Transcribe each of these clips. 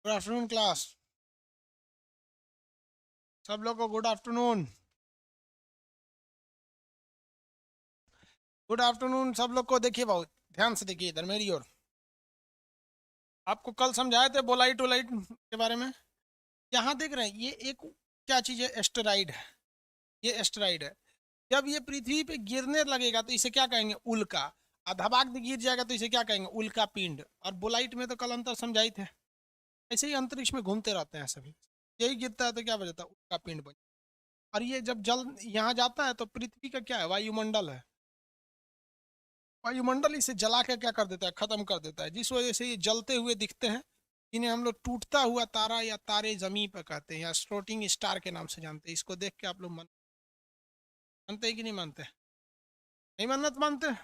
Good afternoon class. सब लोग को गुड आफ्टरनून। गुड आफ्टरनून सब लोग को। देखिए बहुत ध्यान से देखिए इधर मेरी ओर। आपको कल समझाए थे बोलाइट वोलाइट के बारे में। यहाँ देख रहे हैं ये एक क्या चीज़ है, एस्टेरॉइड है। ये एस्टेरॉइड है। जब ये पृथ्वी पे गिरने लगेगा तो इसे क्या कहेंगे, उल्का। और धबाक से गिर जाएगा तो इसे क्या कहेंगे, उल्का पिंड। और बोलाइट में तो कल अंतर समझाई थे। ऐसे ही अंतरिक्ष में घूमते रहते हैं सभी। यही गिरता है तो क्या बन जाता है, उल्का पिंड बन। और ये जब जल यहाँ जाता है तो पृथ्वी का क्या है, वायुमंडल है। वायुमंडल इसे जला के क्या कर देता है, खत्म कर देता है। जिस वजह से ये जलते हुए दिखते हैं। इन्हें हम लोग टूटता हुआ तारा या तारे जमीन पर कहते हैं, या स्ट्रोटिंग स्टार के नाम से जानते हैं। इसको देख के आप लोग मानते हैं कि नहीं मानते? नहीं मन्नत मानते?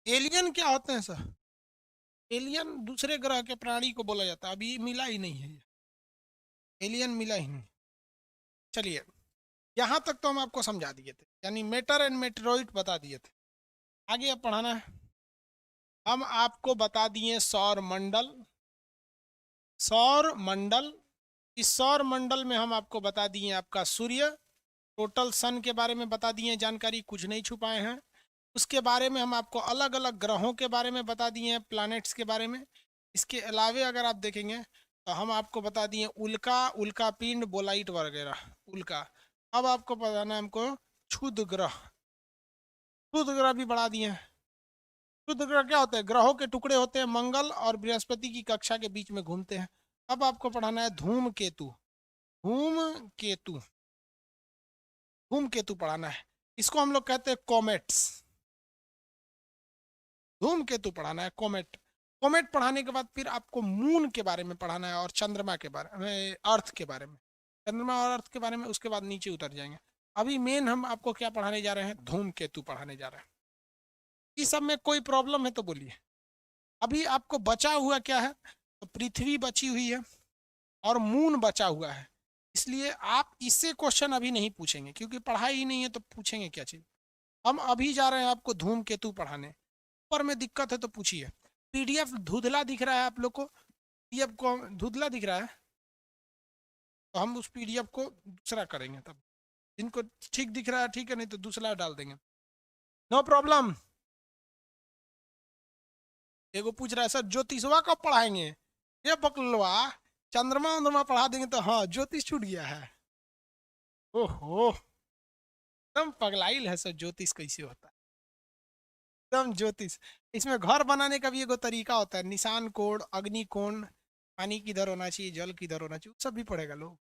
एलियन क्या होते हैं सर? एलियन दूसरे ग्रह के प्राणी को बोला जाता है। अभी मिला ही नहीं है ये। एलियन मिला ही नहीं। चलिए, यहाँ तक तो हम आपको समझा दिए थे, यानी मेटर एंड मेटेरॉइड बता दिए थे। आगे अब पढ़ाना है। हम आपको बता दिए सौर मंडल। सौर मंडल, इस सौर मंडल में हम आपको बता दिए आपका सूर्य, टोटल सन के बारे में बता दिए जानकारी, कुछ नहीं छुपाए हैं। उसके बारे में हम आपको अलग अलग ग्रहों के बारे में बता दिए हैं, प्लैनेट्स के बारे में। इसके अलावे अगर आप देखेंगे तो हम आपको बता दिए उल्का, उल्का पिंड, बोलाइट वगैरह। उल्का। अब आपको बताना है हमको क्षुद्र ग्रह। क्षुद्र ग्रह भी बढ़ा दिए हैं। क्षुद्र ग्रह क्या होते हैं, ग्रहों के टुकड़े होते हैं, मंगल और बृहस्पति की कक्षा के बीच में घूमते हैं। अब आपको पढ़ाना है धूमकेतु। धूमकेतु, धूमकेतु पढ़ाना है। इसको हम लोग कहते हैं कॉमेट्स। धूमकेतु पढ़ाना है, कॉमेट। कॉमेट पढ़ाने के बाद फिर आपको मून के बारे में पढ़ाना है और चंद्रमा के बारे में, अर्थ के बारे में। चंद्रमा और अर्थ के बारे में उसके बाद नीचे उतर जाएंगे। अभी मेन हम आपको क्या पढ़ाने जा रहे हैं, धूमकेतु पढ़ाने जा रहे हैं। इस सब में कोई प्रॉब्लम है तो बोलिए। अभी आपको बचा हुआ क्या है, तो पृथ्वी बची हुई है और मून बचा हुआ है। इसलिए आप इससे क्वेश्चन अभी नहीं पूछेंगे, क्योंकि पढ़ाई ही नहीं है तो पूछेंगे क्या चीज। हम अभी जा रहे हैं आपको धूमकेतु पढ़ाने। ऊपर में दिक्कत है तो पूछिए। पीडीएफ धुंधला दिख रहा है आप लोग को? पीडीएफ को धुंधला दिख रहा है तो हम उस पीडीएफ को दूसरा करेंगे तब। जिनको ठीक दिख रहा है ठीक है, नहीं तो दूसरा डाल देंगे। No problem. एगो पूछ रहा है सर ज्योतिषवा कब पढ़ाएंगे? ये बकलवा, चंद्रमा वंद्रमा पढ़ा देंगे तो हाँ ज्योतिष छूट गया है। ओहो, एकदम पगलाइल है सर, ज्योतिष कैसे होता है? एकदम ज्योतिष। इसमें घर बनाने का भी एगो तरीका होता है, निशान कोण, अग्नि कोण, पानी किधर होना चाहिए, जल किधर होना चाहिए, सब भी पढ़ेगा लोग।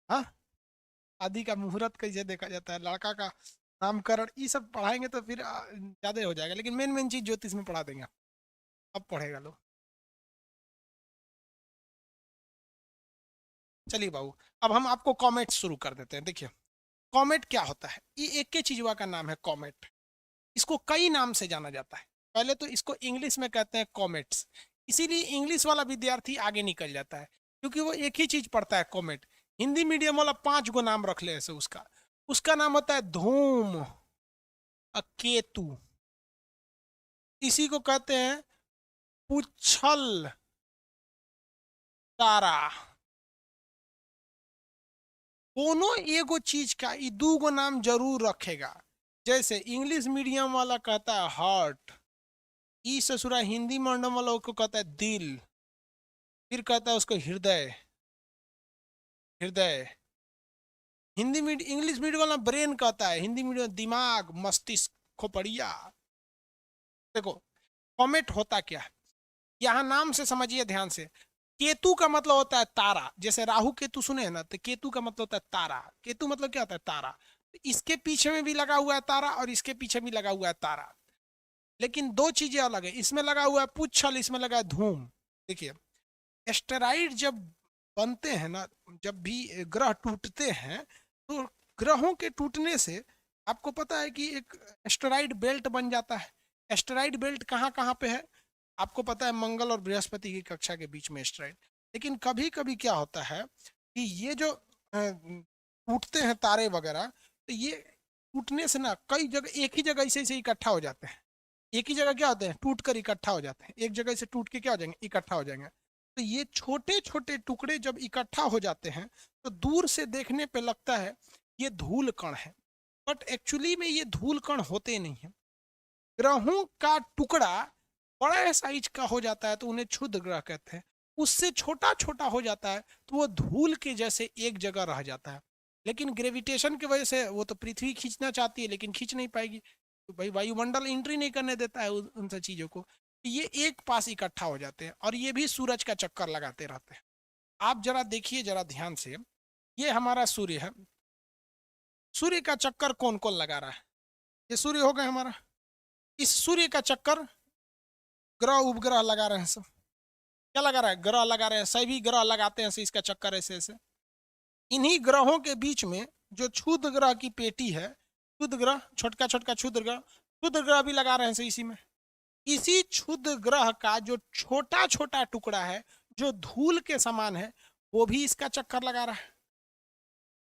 हाँ, शादी का मुहूर्त कैसे देखा जाता है, लड़का का नामकरण, ये सब पढ़ाएंगे तो फिर ज्यादा हो जाएगा। लेकिन मेन मेन चीज ज्योतिष में पढ़ा देंगे। अब पढ़ेगा लोग। चलिए बाबू, अब हम आपको कॉमेट शुरू कर देते हैं। देखिए कॉमेट क्या होता है, ये एक के चीजवा का नाम है कॉमेट। इसको कई नाम से जाना जाता है। पहले तो इसको इंग्लिश में कहते हैं कॉमेट्स। इसीलिए इंग्लिश वाला विद्यार्थी आगे निकल जाता है, क्योंकि वो एक ही चीज पढ़ता है, कॉमेट। हिंदी मीडियम वाला 5 गो नाम रख ले ऐसे उसका। उसका नाम होता है धूम केतु। इसी को कहते हैं पुच्छल तारा। दोनों एगो चीज का ई 2 गो नाम जरूर रखेगा। जैसे इंग्लिश मीडियम वाला कहता है हार्ट, ई ससुरा हिंदी मीडियम वाला उसको कहता है दिल, फिर कहता है उसको हृदय। हृदय हिंदी मीडियम, इंग्लिश मीडियम वाला ब्रेन कहता है, हिंदी मीडियम दिमाग, मस्तिष्क, खोपड़िया। देखो कॉमेट होता क्या है, यहाँ नाम से समझिए ध्यान से। केतु का मतलब होता है तारा। जैसे राहु केतु सुने हैं ना, तो केतु का मतलब होता है तारा। केतु मतलब क्या होता है, तारा। इसके पीछे में भी लगा हुआ है तारा और इसके पीछे भी लगा हुआ है तारा। लेकिन दो चीजें अलग है, इसमें लगा हुआ है पुच्छल, इसमें लगा है धूम। देखिए एस्टेरॉइड जब बनते हैं ना, जब भी ग्रह टूटते हैं, तो ग्रहों के टूटने से आपको पता है कि एक एस्टेरॉइड बेल्ट बन जाता है। एस्टेरॉइड बेल्ट कहाँ कहाँ पे है आपको पता है, मंगल और बृहस्पति की कक्षा के बीच में एस्टेरॉइड। लेकिन कभी कभी क्या होता है कि ये जो टूटते हैं तारे वगैरह, तो ये टूटने से ना कई जगह एक ही जगह ऐसे इकट्ठा हो जाते हैं। एक ही जगह क्या होते हैं, टूट कर इकट्ठा हो जाते हैं, एक जगह से टूट के क्या हो जाएंगे, इकट्ठा हो जाएंगे। तो ये छोटे छोटे टुकड़े जब इकट्ठा हो जाते हैं तो दूर से देखने पे लगता है ये धूल कण है, बट एक्चुअली में ये धूल कण होते नहीं है। ग्रहों का टुकड़ा बड़े साइज का हो जाता है तो उन्हें क्षुद्र ग्रह कहते हैं। उससे छोटा छोटा हो जाता है तो वो धूल के जैसे एक जगह रह जाता है। लेकिन ग्रेविटेशन की वजह से वो तो पृथ्वी खींचना चाहती है लेकिन खींच नहीं पाएगी, तो भाई वायुमंडल एंट्री नहीं करने देता है उन सब चीजों को। ये एक पास इकट्ठा हो जाते हैं और ये भी सूरज का चक्कर लगाते रहते हैं। आप जरा देखिए जरा ध्यान से, ये हमारा सूर्य है। सूर्य का चक्कर कौन कौन लगा रहा है? ये सूर्य हो गए हमारा। इस सूर्य का चक्कर ग्रह उपग्रह लगा रहे हैं सब। क्या लगा रहा है? ग्रह लगा रहे हैं, सभी ग्रह लगाते हैं इसका चक्कर ऐसे ऐसे। इन्हीं ग्रहों के बीच में जो क्षुद्र ग्रह की पेटी है, क्षुद्र ग्रह, छोटका छोटका क्षुद्र ग्रह भी लगा रहे हैं इसी में। इसी क्षुद्र ग्रह का जो छोटा छोटा टुकड़ा है जो धूल के समान है वो भी इसका चक्कर लगा रहा है।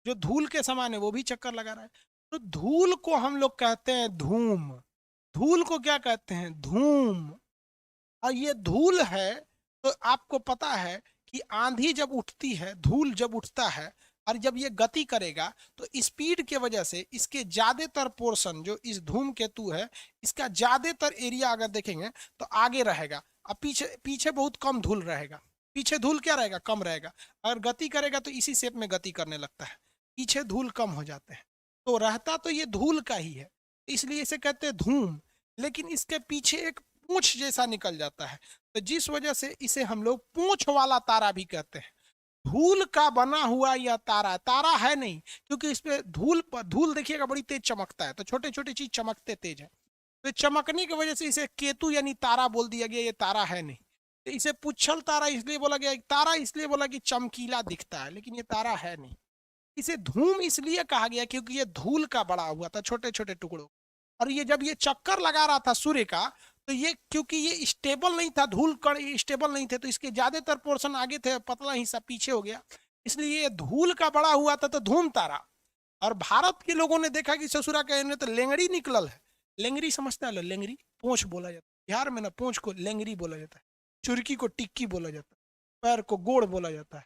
जो धूल के समान है वो भी चक्कर लगा रहा है। तो धूल को हम लोग कहते हैं धूम। धूल को क्या कहते हैं? धूम। और ये धूल है तो आपको पता है कि आंधी जब उठती है, धूल जब उठता है और जब ये गति करेगा तो स्पीड के वजह से इसके ज्यादातर पोर्शन जो इस धूमकेतु है, इसका ज्यादातर एरिया अगर देखेंगे तो आगे रहेगा और पीछे पीछे बहुत कम धूल रहेगा। पीछे धूल क्या रहेगा? कम रहेगा। अगर गति करेगा तो इसी शेप में गति करने लगता है, पीछे धूल कम हो जाते हैं। तो रहता तो ये धूल का ही है, इसलिए इसे कहते हैं धूम। लेकिन इसके पीछे एक पूंछ जैसा निकल जाता है, तो जिस वजह से इसे हम लोग पूंछ वाला तारा भी कहते हैं। धूल का बना हुआ यह तारा तारा है नहीं, क्योंकि इस पे धूल देखिएगा बड़ी तेज चमकता है, तो छोटे छोटे चीज चमकते तेज है, तो चमकने की वजह से इसे केतु यानी तारा बोल दिया गया। ये तारा है नहीं, तो इसे पुच्छल तारा इसलिए बोला गया। तारा इसलिए बोला कि चमकीला दिखता है, लेकिन ये तारा है नहीं। इसे धूम इसलिए कहा गया क्योंकि ये धूल का बड़ा हुआ था छोटे छोटे टुकड़ों। और ये जब ये चक्कर लगा रहा था सूर्य का, तो ये क्योंकि ये स्टेबल नहीं था, धूल कण स्टेबल नहीं थे, तो इसके ज्यादातर पोर्शन आगे थे, पतला हिस्सा पीछे हो गया, इसलिए ये धूल का बड़ा हुआ था तो धूम तारा। और भारत के लोगों ने देखा कि ससुरा कहने तो लेंगड़ी निकलल है। लेंगड़ी समझता है? लेंगड़ी पोंछ बोला जाता है बिहार में ना, पोंछ को लेंगड़ी बोला जाता है, चुरकी को टिक्की बोला जाता है, पैर को गोड़ बोला जाता है,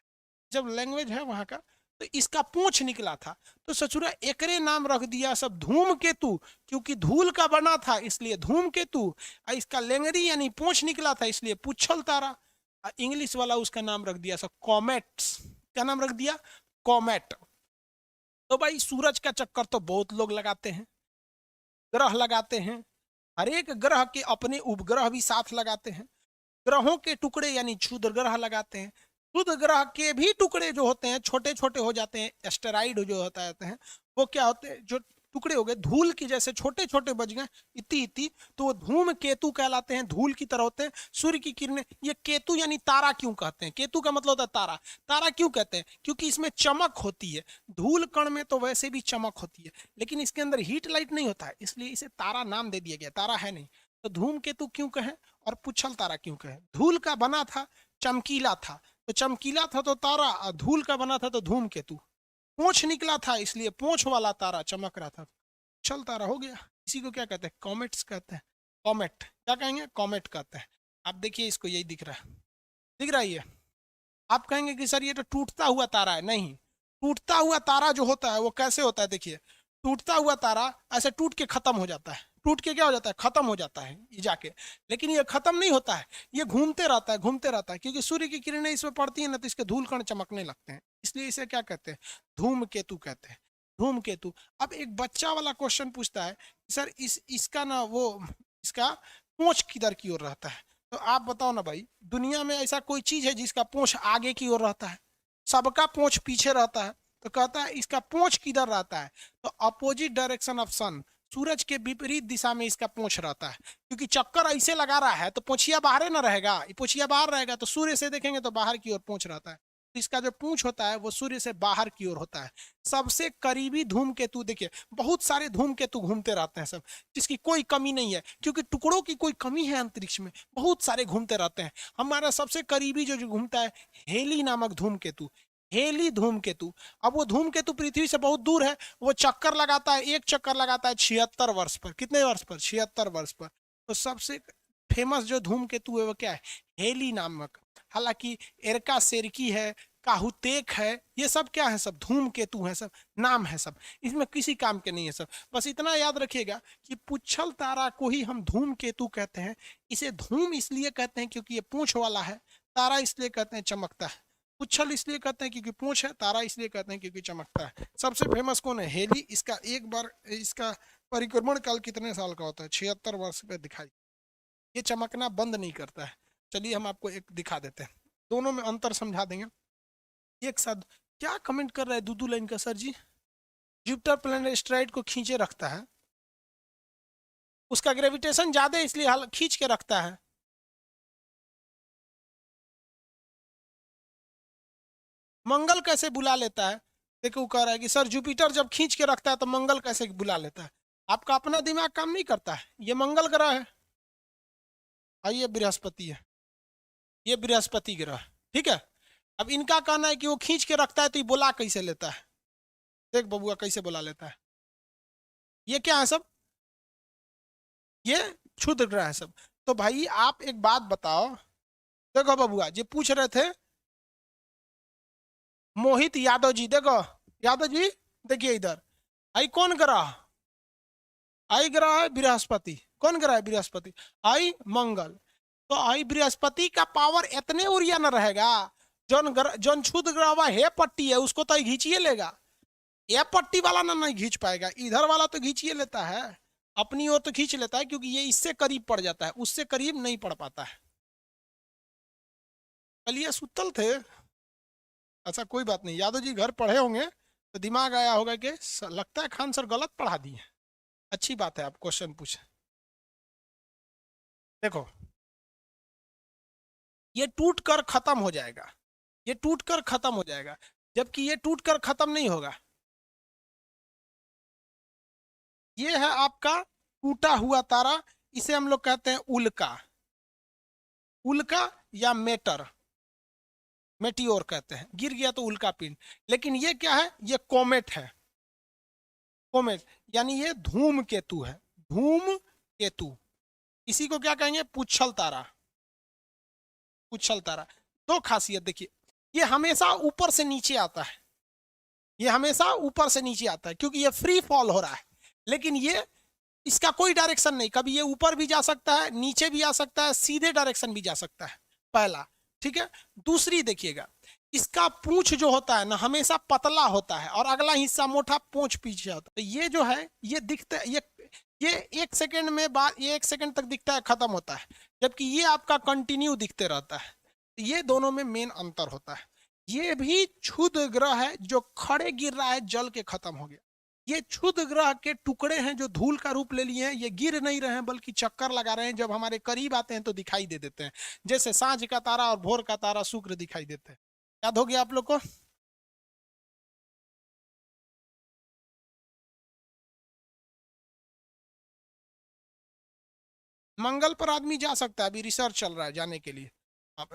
जब लैंग्वेज है वहां का। तो इसका पूंछ निकला था तो ससुरा एकरे नाम रख दिया सब धूमकेतु, क्योंकि धूल का बना था इसलिए धूमकेतु। और इसका लेंगड़ी यानी पूंछ निकला था इसलिए पुच्छल तारा। इंग्लिश वाला उसका नाम रख दिया सब कॉमेट्स। क्या नाम रख दिया? कॉमेट। तो भाई सूरज का चक्कर तो बहुत लोग लगाते हैं, ग्रह लगाते हैं, हर एक ग्रह के अपने उपग्रह भी साथ लगाते हैं। ग्रहों के टुकड़े यानी क्षुद्र ग्रह लगाते हैं। क्षुद्र ग्रह के भी टुकड़े जो होते हैं छोटे छोटे हो जाते हैं, एस्टेरॉइड जो होता है वो क्या होते हैं? जो टुकड़े हो गए धूल की जैसे छोटे छोटे बच गए इतनी इतनी, तो वो धूम केतु कहलाते हैं, धूल की तरह होते हैं। सूर्य की किरणें, ये केतु यानी तारा क्यों कहते हैं? केतु का मतलब होता है तारा। तारा क्यों कहते हैं? क्योंकि इसमें चमक होती है। धूल कण में तो वैसे भी चमक होती है, लेकिन इसके अंदर हीट लाइट नहीं होता है, इसलिए इसे तारा नाम दे दिया गया, तारा है नहीं। तो धूम केतु क्यों कहे और पुच्छल तारा क्यों कहे? धूल का बना था, चमकीला था, तो चमकीला था तो तारा, और धूल का बना था तो धूमकेतु। पूंछ निकला था इसलिए पूंछ वाला तारा चमक रहा था, चल तारा हो गया। इसी को क्या कहते हैं? कॉमेट्स कहते हैं। कॉमेट क्या कहेंगे? कॉमेट कहते हैं। आप देखिए इसको, यही दिख रहा है, दिख रहा है ये। आप कहेंगे कि सर ये तो टूटता हुआ तारा है। नहीं, टूटता हुआ तारा जो होता है वो कैसे होता है? देखिए, टूटता हुआ तारा ऐसे टूट के खत्म हो जाता है। टूट के क्या हो जाता है? खत्म हो जाता है ये जाके। लेकिन ये खत्म नहीं होता है, ये घूमते रहता है, घूमते रहता है, क्योंकि सूर्य की किरणें इसमें पड़ती है ना, तो इसके धूल कण चमकने लगते हैं, इसलिए इसे क्या कहते हैं? धूमकेतु कहते हैं। धूमकेतु। अब एक बच्चा वाला क्वेश्चन पूछता है सर इसका ना वो इसका पूंछ किधर की ओर रहता है? तो आप बताओ ना भाई, दुनिया में ऐसा कोई चीज है जिसका पूंछ आगे की ओर रहता है? सबका पूंछ पीछे रहता है। तो कहता है इसका पूंछ किधर रहता है? तो अपोजिट डायरेक्शन ऑफ सन, सूरज के विपरीत दिशा में इसका पूंछ रहता है। क्योंकि चक्कर ऐसे लगा रहा है तो पूंछिया बाहर ना रहेगा, पूंछिया बाहर रहेगा तो सूर्य से देखेंगे तो बाहर की ओर पूंछ रहता है। तो इसका जो पूंछ होता है वो सूर्य से बाहर की ओर होता है। सबसे करीबी धूमकेतु देखिए, बहुत सारे धूमकेतु घूमते रहते हैं सब, जिसकी कोई कमी नहीं है, क्योंकि टुकड़ों की कोई कमी है अंतरिक्ष में, बहुत सारे घूमते रहते हैं। हमारा सबसे करीबी जो घूमता है हेली नामक धूमकेतु। हेली धूमकेतु। अब वो धूमकेतु पृथ्वी से बहुत दूर है, वो चक्कर लगाता है, एक चक्कर लगाता है 76 वर्ष पर। कितने वर्ष पर? 76 वर्ष पर। तो सबसे फेमस जो धूमकेतु है वो क्या है? हेली नामक। हालांकि एरका सेरकी है, काहुतेक है, ये सब क्या है? सब धूमकेतु है, सब नाम है, सब इसमें किसी काम के नहीं है सब। बस इतना याद रखिएगा कि पुच्छल तारा को ही हम धूमकेतु कहते हैं। इसे धूम इसलिए कहते हैं क्योंकि ये पूंछ वाला है, तारा इसलिए कहते हैं चमकता है। पुच्छल इसलिए कहते हैं क्योंकि पूंछ है, तारा इसलिए कहते हैं क्योंकि चमकता है। सबसे फेमस कौन है? हेली। इसका एक बार इसका परिक्रमण काल कितने साल का होता है? 76 वर्ष पे दिखाई। ये चमकना बंद नहीं करता है। चलिए हम आपको एक दिखा देते हैं, दोनों में अंतर समझा देंगे एक साथ। क्या कमेंट कर रहा है दूदू लाइन का सर जी? जुपिटर प्लैनेट एस्टेरॉइड को खींचे रखता है, उसका ग्रेविटेशन ज्यादा है इसलिए खींच के रखता है। मंगल कैसे बुला लेता है? देखो कह रहा है कि सर जुपिटर जब खींच के रखता है तो मंगल कैसे बुला लेता है? आपका अपना दिमाग काम नहीं करता है। ये मंगल ग्रह है और ये बृहस्पति है, ये बृहस्पति ग्रह, ठीक है। अब इनका कहना है कि वो खींच के रखता है तो ये बुला कैसे लेता है? देख बबुआ कैसे बुला लेता है। ये क्या है सब? ये क्षुद्र ग्रह है सब। तो भाई आप एक बात बताओ, देखो बबुआ जी पूछ रहे थे मोहित यादव जी, देखो यादव जी देखिए इधर, आई कौन ग्रह? आई ग्रह है बृहस्पति। कौन ग्रह है? बृहस्पति। आई मंगल। तो आई बृहस्पति का पावर इतने उरिया न रहेगा। जौन क्षुद्र ग्रह हुआ है पट्टी है उसको तो खींचिए लेगा, ये पट्टी वाला ना नहीं खींच पाएगा, इधर वाला तो खींचिए लेता है, अपनी ओर तो खींच लेता है क्योंकि ये इससे करीब पड़ जाता है, उससे करीब नहीं पड़ पाता है। चलिए सुतल थे, अच्छा कोई बात नहीं। यादव जी घर पढ़े होंगे तो दिमाग आया होगा कि लगता है खान सर गलत पढ़ा दिए। अच्छी बात है आप क्वेश्चन पूछे। देखो ये टूट कर खत्म हो जाएगा, ये टूट कर खत्म हो जाएगा, जबकि ये टूट कर खत्म नहीं होगा। ये है आपका टूटा हुआ तारा, इसे हम लोग कहते हैं उल्का। उल्का या मेटर, मेटियोर कहते हैं, गिर गया तो उल्का पिंड। लेकिन ये क्या है? ये कोमेट है। कोमेट यानी ये धूम केतु है, धूम केतु। इसी को क्या कहेंगे? पुच्छल तारा। पुच्छल तारा दो खासियत देखिए, ये हमेशा ऊपर से नीचे आता है, ये हमेशा ऊपर से नीचे आता है क्योंकि ये फ्री फॉल हो रहा है। लेकिन ये इसका कोई डायरेक्शन नहीं, कभी ये ऊपर भी जा सकता है, नीचे भी आ सकता है, सीधे डायरेक्शन भी जा सकता है, पहला। ठीक है। दूसरी देखिएगा, इसका पूंछ जो होता है ना हमेशा पतला होता है और अगला हिस्सा मोटा पूंछ पीछे होता है। ये जो है ये दिखता है, ये 1 सेकंड में बाद, ये 1 सेकंड तक दिखता है खत्म होता है, जबकि ये आपका कंटिन्यू दिखते रहता है। ये दोनों में मेन अंतर होता है। ये भी क्षुद्र ग्रह है जो खड़े गिर रहा है, जल के खत्म हो गया। ये क्षुद्र ग्रह के टुकड़े हैं जो धूल का रूप ले लिए हैं, ये गिर नहीं रहे हैं बल्कि चक्कर लगा रहे हैं। जब हमारे करीब आते हैं तो दिखाई दे देते हैं, जैसे सांझ का तारा और भोर का तारा शुक्र दिखाई देते हैं। याद हो गया आप लोग को? मंगल पर आदमी जा सकता है, अभी रिसर्च चल रहा है जाने के लिए।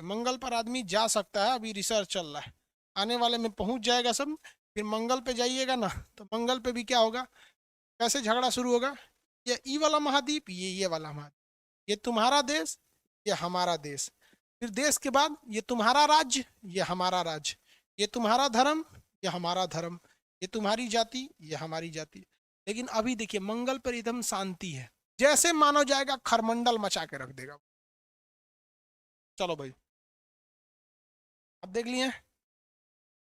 मंगल पर आदमी जा सकता है, अभी रिसर्च चल रहा है, आने वाले में पहुंच जाएगा सब। फिर मंगल पे जाइएगा ना तो मंगल पे भी क्या होगा, कैसे झगड़ा शुरू होगा, ये वाला महाद्वीप, ये वाला महाद्वीप, ये तुम्हारा देश, ये हमारा देश। फिर देश के बाद ये तुम्हारा राज्य, ये हमारा राज्य, ये तुम्हारा धर्म, ये हमारा धर्म, ये तुम्हारी जाति, ये हमारी जाति। लेकिन अभी देखिए मंगल पर एकदम शांति है, जैसे मानो जाएगा खरमंडल मचा के रख देगा। चलो भाई अब देख लिए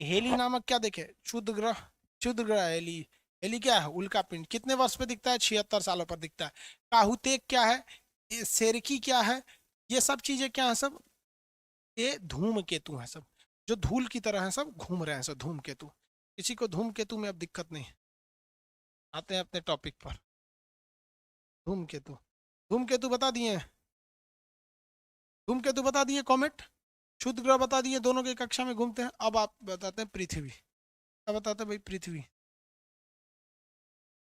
हेली नामक क्या देखे, क्षुद्र ग्रह, क्षुद्र ग्रह हेली। हेली क्या है? उल्का पिंड। कितने वर्ष पे दिखता है? 76 सालों पर दिखता है। काहुतेक क्या है? ये सेरकी क्या है? ये सब चीजें क्या है? सब ये धूम केतु है, सब जो धूल की तरह है, सब घूम रहे हैं, सब धूम केतु। किसी को धूम केतु में अब दिक्कत नहीं। आते हैं अपने टॉपिक पर। धूम केतु, धूम केतु बता दिए, धूम केतु बता दिए, कॉमेट, क्षुद्र ग्रह बता दिए, दोनों के कक्षा में घूमते हैं। अब आप बताते हैं पृथ्वी। क्या बताते हैं भाई? पृथ्वी।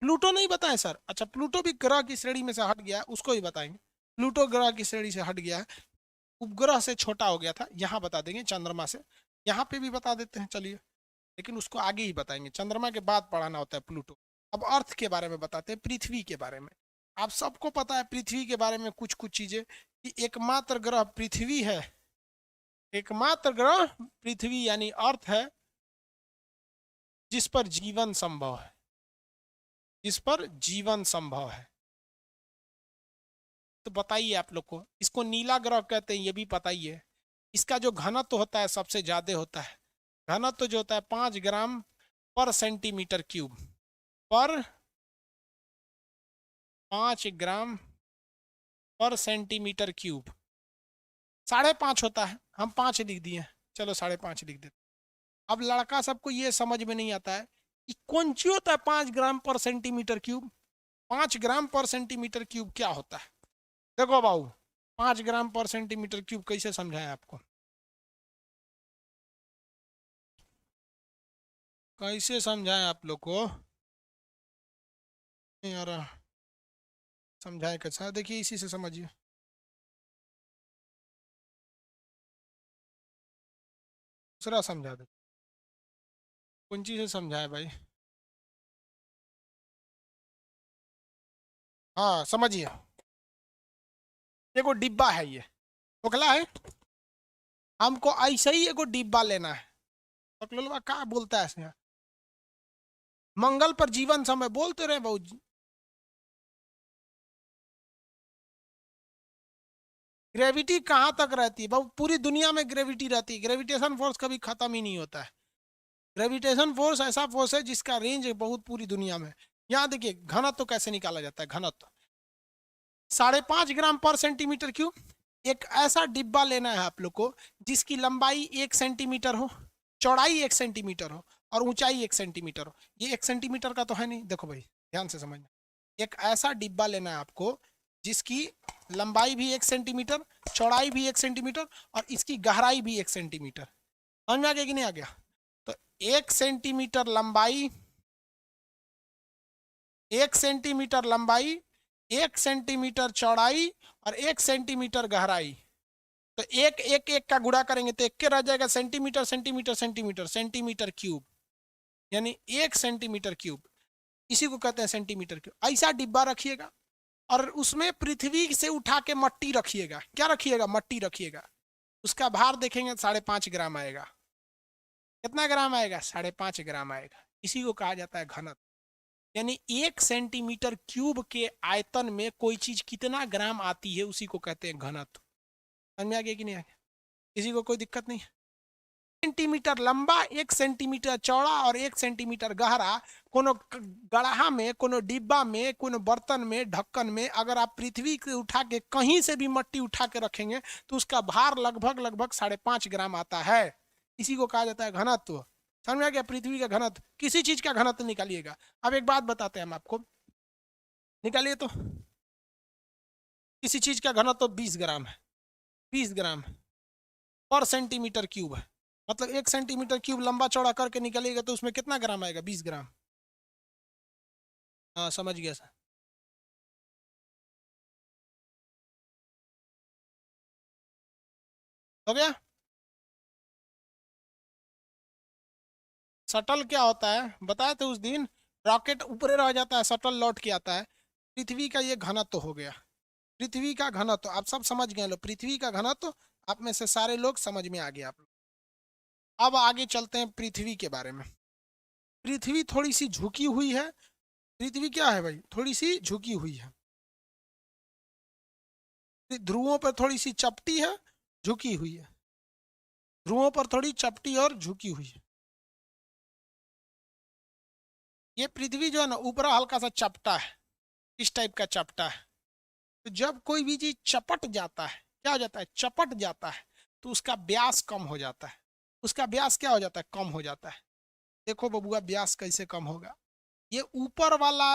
प्लूटो नहीं बताएं सर? अच्छा प्लूटो भी ग्रह की श्रेणी में से हट गया है, उसको ही बताएंगे। प्लूटो ग्रह की श्रेणी से हट गया है, उपग्रह से छोटा हो गया था, यहाँ बता देंगे चंद्रमा से। यहाँ पे भी बता देते हैं, चलिए, लेकिन उसको आगे ही बताएंगे, चंद्रमा के बाद पढ़ाना होता है प्लूटो। अब अर्थ के बारे में बताते हैं, पृथ्वी के बारे में। आप सबको पता है पृथ्वी के बारे में कुछ कुछ चीजें, कि एकमात्र ग्रह पृथ्वी है, एकमात्र ग्रह पृथ्वी यानी अर्थ है जिस पर जीवन संभव है, जिस पर जीवन संभव है। तो बताइए आप लोग को, इसको नीला ग्रह कहते हैं, ये भी पता ही है। इसका जो घनत्व होता है सबसे ज्यादा होता है, घनत्व जो होता है 5 ग्राम पर सेंटीमीटर क्यूब, पर 5 ग्राम पर सेंटीमीटर क्यूब। 5.5 होता है, हम 5 लिख दिए, चलो 5.5 लिख देते। अब लड़का सबको ये समझ में नहीं आता है कि कौन सी होता है 5 ग्राम पर सेंटीमीटर क्यूब। 5 ग्राम पर सेंटीमीटर क्यूब क्या होता है? देखो बाबू, 5 ग्राम पर सेंटीमीटर क्यूब कैसे समझाएं आपको, कैसे समझाएं आप लोग को यार, समझाएं कैसा? देखिए इसी से समझिए, दूसरा समझा दे, कौन चीज से समझाए भाई? हाँ समझिए, एगो डिब्बा है, ये खोखला है, हमको ऐसे ही एगो डिब्बा लेना है। बकलोलवा क्या बोलता है ऐसे? मंगल पर जीवन समय बोलते रहे बहुत। ग्रेविटी कहाँ तक रहती है भाई? पूरी दुनिया में ग्रेविटी रहती है, ग्रेविटेशन फोर्स कभी खत्म ही नहीं होता है। ग्रेविटेशन फोर्स ऐसा फोर्स है जिसका रेंज है बहुत पूरी दुनिया में। यहाँ देखिए घनत्व तो कैसे निकाला जाता है, घनत्व 5.5 ग्राम पर सेंटीमीटर क्यूब। एक ऐसा डिब्बा लेना है आप लोग को जिसकी लंबाई 1 सेंटीमीटर हो, चौड़ाई 1 सेंटीमीटर हो और ऊंचाई 1 सेंटीमीटर हो। ये 1 सेंटीमीटर का तो है नहीं, देखो भाई ध्यान से समझना। एक ऐसा डिब्बा लेना है आपको जिसकी लंबाई भी 1 सेंटीमीटर, चौड़ाई भी 1 सेंटीमीटर और इसकी गहराई भी 1 सेंटीमीटर। समझ में आ गया कि नहीं आ गया? तो 1 सेंटीमीटर लंबाई, 1 सेंटीमीटर लंबाई, 1 सेंटीमीटर चौड़ाई और 1 सेंटीमीटर गहराई। तो एक एक एक का गुणा करेंगे तो एक के रह जाएगा centimetre centimetre centimetre centimetre cube, यानी 1 सेंटीमीटर क्यूब, इसी को कहते हैं सेंटीमीटर क्यूब। ऐसा डिब्बा रखिएगा और उसमें पृथ्वी से उठा के मट्टी रखिएगा। क्या रखिएगा? मट्टी रखिएगा। उसका भार देखेंगे 5.5 ग्राम आएगा। कितना ग्राम आएगा? 5.5 ग्राम आएगा। इसी को कहा जाता है घनत्व। यानी 1 सेंटीमीटर क्यूब के आयतन में कोई चीज कितना ग्राम आती है उसी को कहते हैं घनत्व। समझ में आ गया कि नहीं आ गया? किसी को कोई दिक्कत नहीं? सेंटीमीटर लंबा, 1 सेंटीमीटर चौड़ा और 1 सेंटीमीटर गहरा, कोनो गड़हा में, कोनो डिब्बा में, कोनो बर्तन में, ढक्कन में अगर आप पृथ्वी से उठा के कहीं से भी मट्टी उठा के रखेंगे तो उसका भार लगभग लगभग 5.5 ग्राम आता है। इसी को कहा जाता है घनत्व। समझ में आ गया? पृथ्वी का घनत्व, किसी चीज का घनत्व निकालिएगा। अब एक बात बताते हैं हम आपको, निकालिए तो। किसी चीज का घनत्व 20 ग्राम है, 20 ग्राम पर सेंटीमीटर क्यूब है, मतलब 1 सेंटीमीटर क्यूब लंबा चौड़ा करके निकलेगा तो उसमें कितना ग्राम आएगा? 20 ग्राम। हाँ समझ गया सर। हो गया? शटल क्या होता है बताए थे उस दिन? रॉकेट ऊपर रह जाता है, शटल लौट के आता है। पृथ्वी का ये घनत्व हो गया, पृथ्वी का घनत्व। आप सब समझ गए लो, पृथ्वी का घनत्व आप में से सारे लोग समझ में आ गए आप लोग। अब आगे चलते हैं पृथ्वी के बारे में। पृथ्वी थोड़ी सी झुकी हुई है। पृथ्वी क्या है भाई? थोड़ी सी झुकी हुई है। ध्रुवों पर थोड़ी सी चपटी है, झुकी हुई है। ध्रुवों पर थोड़ी चपटी और झुकी हुई है। ये पृथ्वी जो है ना ऊपर हल्का सा चपटा है, इस टाइप का चपटा है। तो जब कोई भी चीज चपट जाता है, क्या हो जाता है? चपट जाता है, तो उसका व्यास कम हो जाता है। उसका व्यास क्या हो जाता है? कम हो जाता है। देखो बबुआ व्यास कैसे कम होगा? ये ऊपर वाला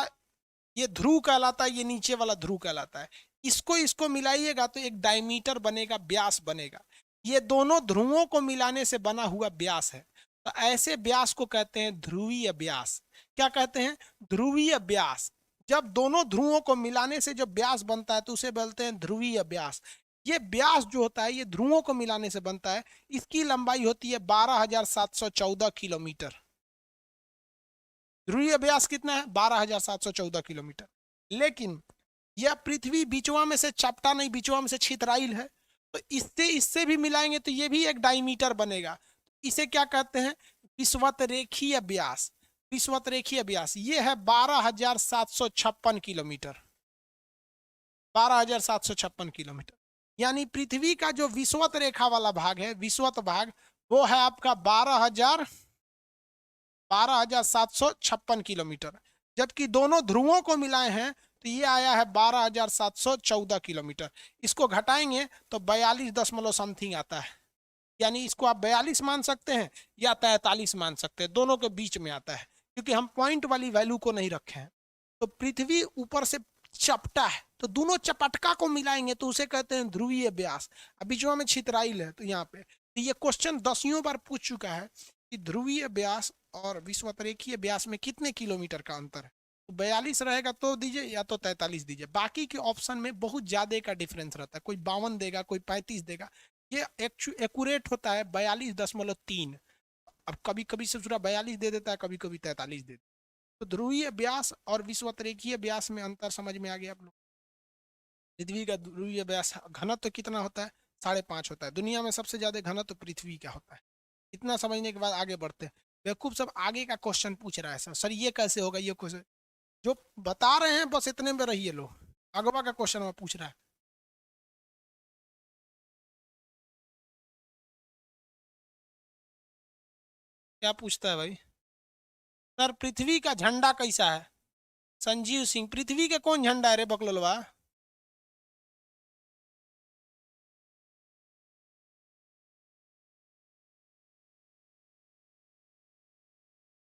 ये ध्रुव कहलाता है, ये नीचे वाला ध्रुव कहलाता है। इसको इसको मिलाइएगा तो एक डायमीटर बनेगा, व्यास बनेगा। ये दोनों ध्रुवों को मिलाने से बना हुआ व्यास है। तो ऐसे व्यास को कहते हैं ध्रुवीय व्यास। क्या कहते हैं? ध्रुवीय व्यास। जब दोनों ध्रुवों को मिलाने से जब व्यास बनता है तो उसे बोलते हैं ध्रुवीय व्यास। ये व्यास जो होता है ये ध्रुवों को मिलाने से बनता है। इसकी लंबाई होती है 12,714 किलोमीटर। ध्रुवीय व्यास कितना है? 12,714 किलोमीटर। लेकिन यह पृथ्वी बीचवा में से चपटा नहीं, बीचवा में से छितराइल है, तो इससे इससे भी मिलाएंगे तो ये भी एक डायमीटर बनेगा। इसे क्या कहते हैं? विषुवत रेखीय व्यास। विषुवत रेखीय व्यास ये है 12,756 किलोमीटर। 12,756 किलोमीटर। यानी पृथ्वी का जो विषुवत रेखा वाला भाग है, विषुवत भाग, वो है आपका 12,756 किलोमीटर। जबकि दोनों ध्रुवों को मिलाए हैं तो ये आया है 12,714 किलोमीटर। इसको घटाएंगे तो 42 दशमलव समथिंग आता है। यानी इसको आप 42 मान सकते हैं या 43 मान सकते हैं, दोनों के बीच में आता है, क्योंकि हम पॉइंट वाली वैल्यू को नहीं रखे हैं। तो पृथ्वी ऊपर से चपटा है, तो दोनों चपटका को मिलाएंगे तो उसे कहते हैं ध्रुवीय व्यास। अभी जो हमें छितराइल है, तो यहाँ पे तो ये क्वेश्चन 10 बार पूछ चुका है कि ध्रुवीय व्यास और विषुवतरेखीय व्यास में कितने किलोमीटर का अंतर है। तो 42 रहेगा तो दीजिए, या तो 43 दीजिए। बाकी के ऑप्शन में बहुत ज्यादा का डिफरेंस रहता है, कोई 52 देगा, कोई 35 देगा। ये एक्यूरेट होता है 42.3। अब कभी कभी से पूरा 42 दे देता है, कभी कभी 43 दे देता है। तो ध्रुवीय व्यास और विषुवतरेखीय व्यास में अंतर समझ में आ गया आप लोग। पृथ्वी का ध्रुवीय व्यास घनत्व तो कितना होता है? 5.5 होता है। दुनिया में सबसे ज्यादा घनत्व तो पृथ्वी का होता है। इतना समझने के बाद आगे बढ़ते हैं। बेवकूफ सब आगे का क्वेश्चन पूछ रहा है, सर ये कैसे होगा, ये क्वेश्चन जो बता रहे हैं बस इतने में रहिए। लोग अगवा का क्वेश्चन में पूछ रहा है। क्या पूछता है भाई? सर पृथ्वी का झंडा कैसा है? संजीव सिंह, पृथ्वी के कौन झंडा है रे बकलोलवा?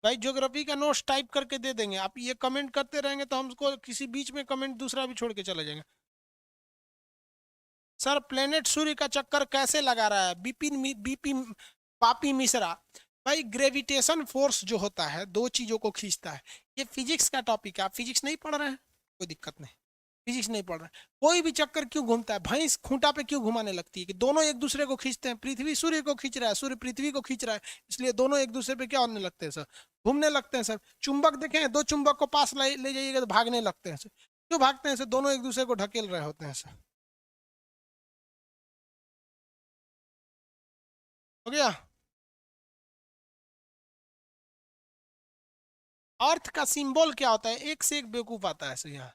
भाई ज्योग्राफी का नोट्स टाइप करके दे देंगे, आप ये कमेंट करते रहेंगे तो हमको किसी बीच में कमेंट दूसरा भी छोड़ के चले जाएंगे। सर प्लेनेट सूर्य का चक्कर कैसे लगा रहा है? बीपी पापी मिश्रा। भाई ग्रेविटेशन फोर्स जो होता है दो चीजों को खींचता है। ये फिजिक्स का टॉपिक है, आप फिजिक्स नहीं पढ़ रहे हैं, कोई दिक्कत नहीं। फिजिक्स नहीं पढ़ रहे हैं, कोई भी चक्कर क्यों घूमता है, भैंस खूंटा पे क्यों घुमाने लगती है? कि दोनों एक दूसरे को खींचते हैं। पृथ्वी सूर्य को खींच रहा है, सूर्य पृथ्वी को खींच रहा है, इसलिए दोनों एक दूसरे पे क्या होने लगते हैं सर? घूमने लगते हैं सर। चुंबक देखें, दो चुंबक को पास ले जाइएगा तो भागने लगते हैं सर। क्यों भागते हैं सर? दोनों एक दूसरे को ढकेल रहे होते हैं सर। हो गया? अर्थ का सिंबल क्या होता है? एक से एक बेवकूफ आता है सर यहाँ।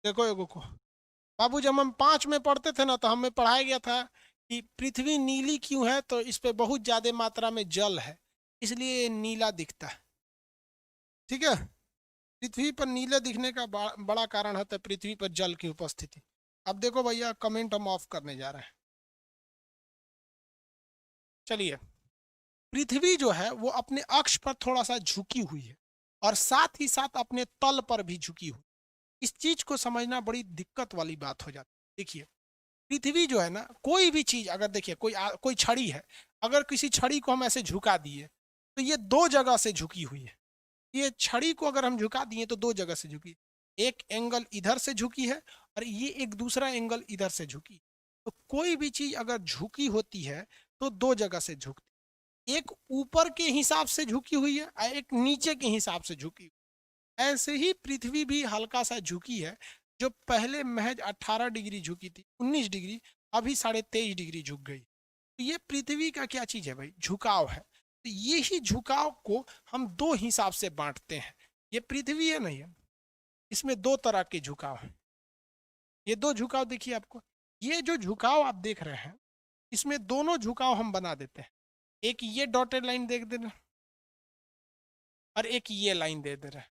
देखो एगो को बाबू, जब हम 5 में पढ़ते थे ना, तो हमें पढ़ाया गया था कि पृथ्वी नीली क्यों है, तो इस पे बहुत ज्यादा मात्रा में जल है, इसलिए ये नीला दिखता है। ठीक है? पृथ्वी पर नीले दिखने का बड़ा कारण होता है पृथ्वी पर जल की उपस्थिति। अब देखो भैया, कमेंट हम ऑफ करने जा रहे हैं। चलिए, पृथ्वी जो है वो अपने अक्ष पर थोड़ा सा झुकी हुई है, और साथ ही साथ अपने तल पर भी झुकी हुई। इस चीज को समझना बड़ी दिक्कत वाली बात हो जाती है। देखिए, पृथ्वी जो है ना, कोई भी चीज अगर देखिए, कोई छड़ी है, अगर किसी छड़ी को हम ऐसे झुका दिए तो ये दो जगह से झुकी हुई है। ये छड़ी को अगर हम झुका दिए तो दो जगह से झुकी, एक एंगल इधर से झुकी है और ये एक दूसरा एंगल इधर से झुकी। तो कोई भी चीज अगर झुकी होती है तो दो जगह से झुकती, एक ऊपर के हिसाब से झुकी हुई है और एक नीचे के हिसाब से झुकी। ऐसे ही पृथ्वी भी हल्का सा झुकी है, जो पहले महज 18 डिग्री झुकी थी, 19 डिग्री, अभी 23.5 डिग्री झुक गई। तो ये पृथ्वी का क्या चीज है भाई? झुकाव है। तो ये ही झुकाव को हम दो हिसाब से बांटते हैं। ये पृथ्वी है नहीं है, इसमें दो तरह के झुकाव हैं। ये दो झुकाव देखिए आपको, ये जो झुकाव आप देख रहे हैं, इसमें दोनों झुकाव हम बना देते हैं। एक ये डॉटेड लाइन देख दे रहे हैं और एक ये लाइन दे दे रहे हैं।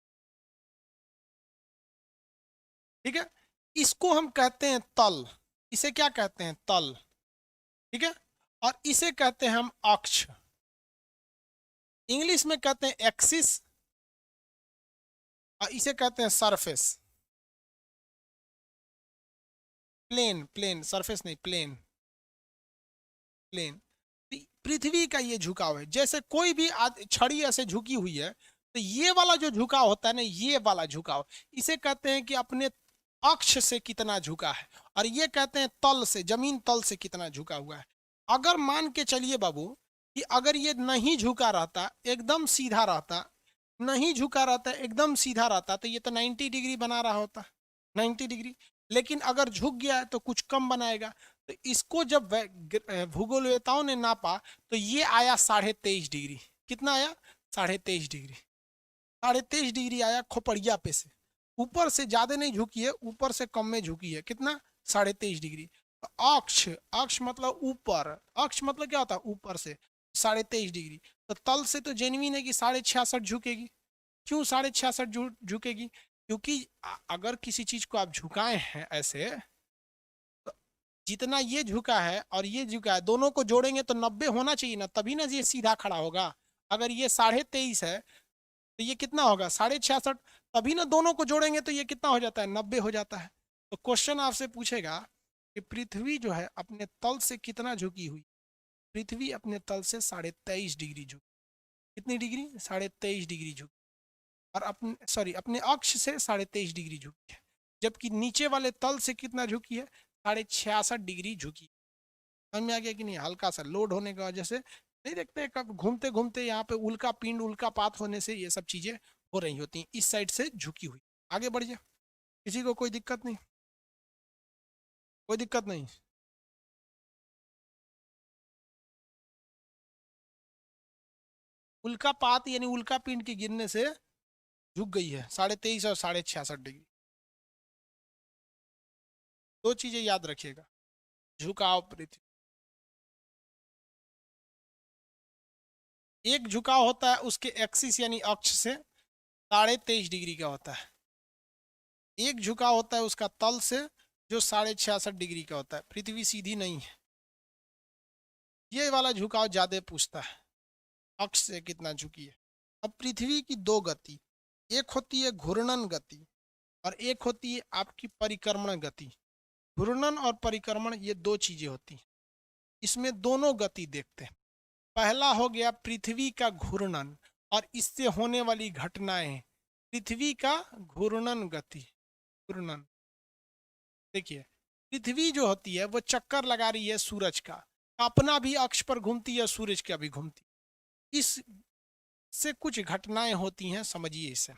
ठीक है? इसको हम कहते हैं तल। इसे क्या कहते हैं? तल। ठीक है? और इसे कहते हैं हम अक्ष। इंग्लिश में कहते हैं एक्सिस, और इसे कहते हैं सरफेस। प्लेन, प्लेन, सरफेस नहीं, प्लेन, प्लेन। पृथ्वी का ये झुकाव है। जैसे कोई भी छड़ी ऐसे झुकी हुई है, तो ये वाला जो झुकाव होता है ना, ये वाला झुकाव, इसे कहते हैं कि अपने अक्ष से कितना झुका है, और ये कहते हैं तल से, जमीन तल से कितना झुका हुआ है। अगर मान के चलिए बाबू कि अगर ये नहीं झुका रहता, एकदम सीधा रहता, नहीं झुका रहता, एकदम सीधा रहता, तो ये तो 90 डिग्री बना रहा होता, 90 डिग्री। लेकिन अगर झुक गया है तो कुछ कम बनाएगा। तो इसको जब भूगोलवेताओं ने नापा तो ये आया 23.5 डिग्री। कितना आया? 23.5 डिग्री। 23.5 डिग्री आया खोपड़िया पे से। ऊपर से ज्यादा नहीं झुकी है, ऊपर से कम में झुकी है। कितना? 23.5 डिग्री। तो अक्ष, अक्ष मतलब ऊपर, अक्ष मतलब क्या होता है? ऊपर से 23.5 डिग्री। तो तल से तो जेन्युइन है कि 66.5 झुकेगी। क्यों 66.5 झुकेगी? क्योंकि अगर किसी चीज को आप झुकाए हैं ऐसे, तो जितना ये झुका है और ये झुका है, दोनों को जोड़ेंगे तो 90 होना चाहिए ना, तभी ना ये सीधा खड़ा होगा। अगर ये 23.5 है तो ये कितना होगा? 66.5। तभी ना दोनों को जोड़ेंगे तो ये कितना हो जाता है? 90 हो जाता है। तो क्वेश्चन आपसे पूछेगा कि पृथ्वी जो है अपने तल से कितना झुकी हुई? पृथ्वी अपने तल से 23.5 डिग्री झुकी। कितनी डिग्री? 23.5 डिग्री झुकी। और अपने अक्ष से 23.5 डिग्री झुकी है। जबकि नीचे वाले तल से कितना झुकी है? 66.5 डिग्री झुकी। समझ में आ गया कि नहीं? हल्का सा लोड होने की वजह से, नहीं देखते कब घूमते घूमते यहाँ पे उल्का पिंड, उल्का पात होने से ये सब चीजें हो रही होती हैं। इस साइड से झुकी हुई। आगे बढ़िए, किसी को कोई दिक्कत नहीं? कोई दिक्कत नहीं? उल्का पात यानी उल्का पिंड के गिरने से झुक गई है 23.5 और 66.5 डिग्री। दो चीजें याद रखिएगा, झुकाव पृथ्वी। एक झुकाव होता है उसके एक्सिस यानी अक्ष से 23.5 डिग्री का होता है। एक झुकाव होता है उसका तल से जो 66.5 डिग्री का होता है। पृथ्वी सीधी नहीं है। ये वाला झुकाव ज्यादा पूछता है, अक्ष से कितना झुकी है। अब पृथ्वी की दो गति, एक होती है घूर्णन गति और एक होती है आपकी परिक्रमण गति। घूर्णन और परिक्रमण ये दो चीजें होती हैं। इसमें दोनों गति देखते हैं। पहला हो गया पृथ्वी का घूर्णन और इससे होने वाली घटनाएं। पृथ्वी का घूर्णन गति, घूर्णन। देखिए, पृथ्वी जो होती है वो चक्कर लगा रही है सूरज का, अपना भी अक्ष पर घूमती है, सूरज का भी घूमती है। इससे कुछ घटनाएं होती हैं, समझिए इसे।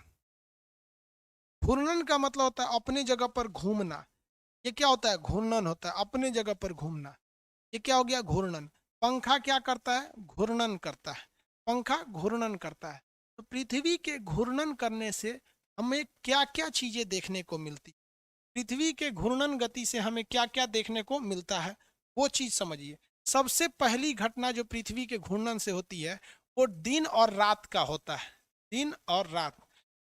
घूर्णन का मतलब होता है अपने जगह पर घूमना। ये क्या होता है? घूर्णन होता है, अपने जगह पर घूमना। ये क्या हो गया? घूर्णन। पंखा क्या करता है? घूर्णन करता है। पंखा घूर्णन करता है। तो पृथ्वी के घूर्णन करने से हमें क्या क्या चीजें देखने को मिलती? पृथ्वी के घूर्णन गति से हमें क्या क्या देखने को मिलता है, वो चीज समझिए। सबसे पहली घटना जो पृथ्वी के घूर्णन से होती है वो दिन और रात का होता है। दिन और रात,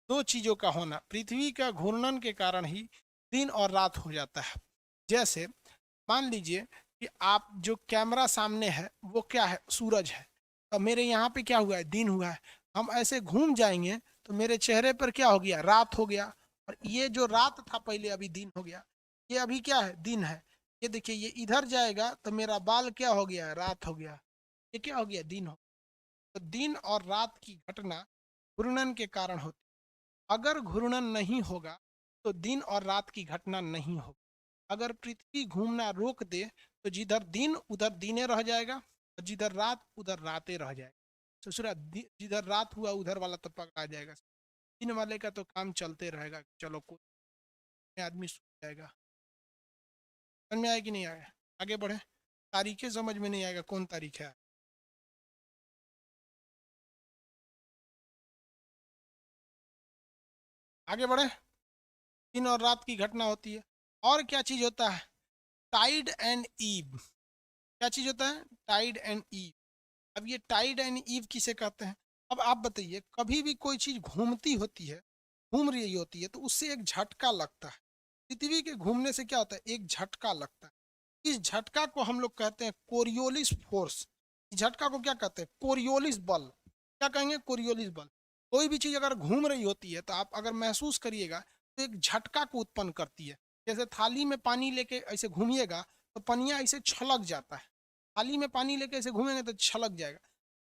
दो चीजों का होना। पृथ्वी का घूर्णन के कारण ही दिन और रात हो जाता है। जैसे मान लीजिए कि आप जो कैमरा सामने है वो क्या है? सूरज है। तो मेरे यहाँ पे क्या हुआ है? दिन हुआ है। हम ऐसे घूम जाएंगे तो मेरे चेहरे पर क्या हो गया? रात हो गया। और ये जो रात था पहले अभी दिन हो गया। ये अभी क्या है? दिन है। ये देखिए, ये इधर जाएगा तो मेरा बाल क्या हो गया? रात हो गया। ये क्या हो गया? दिन हो। तो दिन और रात की घटना घूर्णन के कारण होती। अगर घूर्णन नहीं होगा तो दिन और रात की घटना नहीं होगी। अगर पृथ्वी घूमना रोक दे तो जिधर दिन उधर दिने रह जाएगा और जिधर रात उधर रातें रह जाएगा। ससुरा जिधर रात हुआ उधर वाला तो पकड़ा जाएगा। दिन वाले का तो काम चलते रहेगा। चलो कोई आदमी सो जाएगा। समझ में आया कि नहीं आया? आगे बढ़े। तारीखें समझ में नहीं आएगा कौन तारीख है। आगे बढ़े। दिन और रात की घटना होती है। और क्या चीज होता है? Tide and eve. क्या चीज होता है? Tide and eve. अब ये टाइड एंड ईव किसे कहते हैं? अब आप बताइए, कभी भी कोई चीज घूमती होती है, घूम रही होती है, तो उससे एक झटका लगता है। पृथ्वी के घूमने से क्या होता है? एक झटका लगता है। इस झटका को हम लोग कहते हैं कोरियोलिस फोर्स। इस झटका को क्या कहते हैं? कोरियोलिस बल। क्या कहेंगे? कोरियोलिस बल। कोई भी चीज अगर घूम रही होती है तो आप अगर महसूस करिएगा तो एक झटका को उत्पन्न करती है। जैसे थाली में पानी लेके ऐसे घूमिएगा तो पनिया ऐसे छलक जाता है। थाली में पानी लेके ऐसे घूमेंगे तो छलक जाएगा।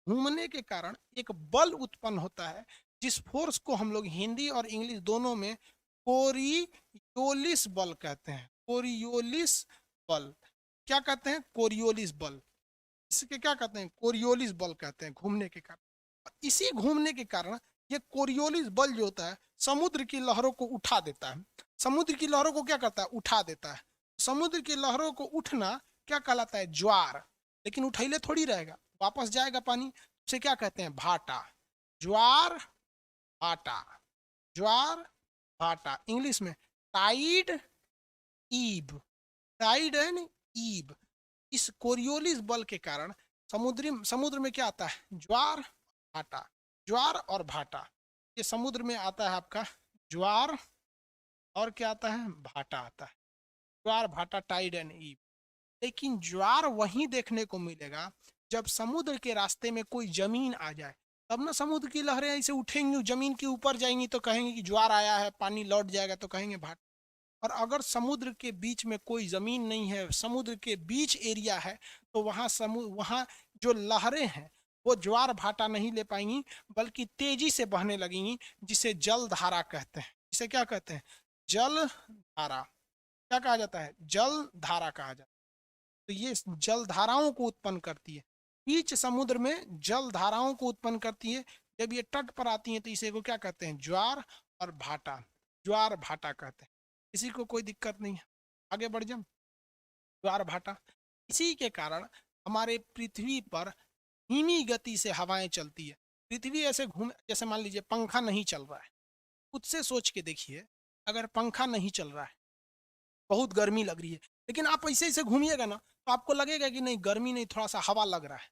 घूमने के कारण एक बल उत्पन्न होता है, जिस फोर्स को हम लोग हिंदी और इंग्लिश दोनों में कोरियोलिस बल कहते हैं। कोरियोलिस बल क्या कहते हैं? कोरियोलिस बल। इसके क्या कहते हैं? कोरियोलिस बल कहते हैं, घूमने के कारण। इसी घूमने के कारण ये कोरियोलिस बल जो होता है समुद्र की लहरों को उठा देता है। समुद्र की लहरों को क्या करता है? उठा देता है। समुद्र की लहरों को उठना क्या कहलाता है? ज्वार। लेकिन उठैले थोड़ी रहेगा, वापस जाएगा पानी, उसे क्या कहते हैं? भाटा। ज्वार भाटा, ज्वार भाटा। इंग्लिश में टाइड, ईब। टाइड है नहीं, ईब। इस कोरियोलिस बल के कारण समुद्र में क्या आता है? ज्वार भाटा। ज्वार और भाटा, ये समुद्र में आता है आपका ज्वार, और क्या आता है? भाटा आता है। ज्वार भाटा, टाइड एंड ईब। लेकिन ज्वार वहीं देखने को मिलेगा जब समुद्र के रास्ते में कोई जमीन आ जाए, तब ना समुद्र की लहरें ऐसे उठेंगी, जमीन के ऊपर जाएंगी तो कहेंगे कि ज्वार आया है, पानी लौट जाएगा तो कहेंगे भाटा। और अगर समुद्र के बीच में कोई जमीन नहीं है, समुद्र के बीच एरिया है, तो वहाँ जो लहरें हैं वो ज्वार भाटा नहीं ले पाएंगी, बल्कि तेजी से बहने लगेंगी, जिसे जल धारा कहते हैं। इसे क्या कहते हैं? जल धारा। क्या कहा जाता है? जल धारा कहा जाता है। तो ये जल धाराओं को उत्पन्न करती है, बीच समुद्र में जल धाराओं को उत्पन्न करती है। जब ये तट पर आती है तो इसे को क्या कहते हैं? ज्वार और भाटा। ज्वार भाटा कहते हैं। किसी को कोई दिक्कत नहीं है, आगे बढ़ जाए। ज्वार भाटा। इसी के कारण हमारे पृथ्वी पर धीमी गति से हवाएं चलती है। पृथ्वी ऐसे घूम, जैसे मान लीजिए पंखा नहीं चल रहा है, खुद से सोच के देखिए, अगर पंखा नहीं चल रहा है, बहुत गर्मी लग रही है, लेकिन आप ऐसे ऐसे घूमिएगा ना तो आपको लगेगा कि नहीं गर्मी नहीं, थोड़ा सा हवा लग रहा है।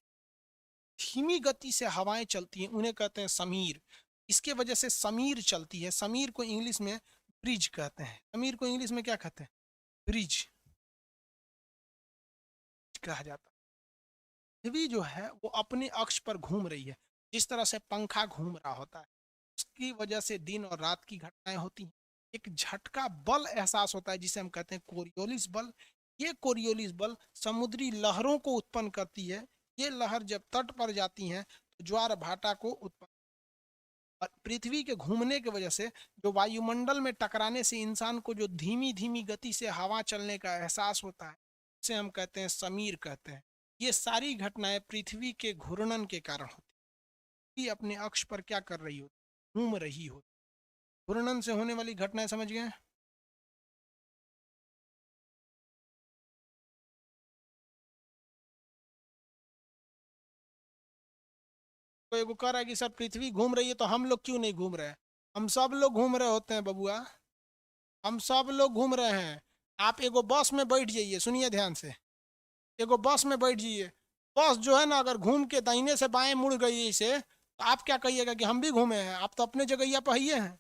धीमी गति से हवाएं चलती हैं, उन्हें कहते हैं समीर। इसके वजह से समीर चलती है। समीर को इंग्लिश में ब्रिज कहते हैं। समीर को इंग्लिश में क्या कहते हैं? ब्रिज कहा जाता है। पृथ्वी जो है वो अपने अक्ष पर घूम रही है, जिस तरह से पंखा घूम रहा होता है। उसकी वजह से दिन और रात की घटनाएं होती हैं। एक झटका बल एहसास होता है, जिसे हम कहते हैं कोरियोलिस बल। ये कोरियोलिस बल समुद्री लहरों को उत्पन्न करती है। ये लहर जब तट पर जाती हैं तो ज्वार भाटा को उत्पन्न, और पृथ्वी के घूमने की वजह से जो वायुमंडल में टकराने से इंसान को जो धीमी धीमी गति से हवा चलने का एहसास होता है, उसे हम कहते हैं समीर कहते हैं। ये सारी घटनाएं पृथ्वी के घूर्णन के कारण होती है। अपने अक्ष पर क्या कर रही होती? घूम रही होती। घूर्णन से होने वाली घटनाएं समझ गए? तो एगो कह रहा है कि सर पृथ्वी घूम रही है तो हम लोग क्यों नहीं घूम रहे हैं? हम सब लोग घूम रहे होते हैं बबुआ, हम सब लोग घूम रहे हैं। आप एगो बस में बैठ जाइए, सुनिए ध्यान से, एगो बस में बैठ जाइए। बस जो है ना, अगर घूम के दाहिने से बाएं मुड़ गई इसे, तो आप क्या कहिएगा कि हम भी घूमे हैं? आप तो अपने जगह पर ही हैं,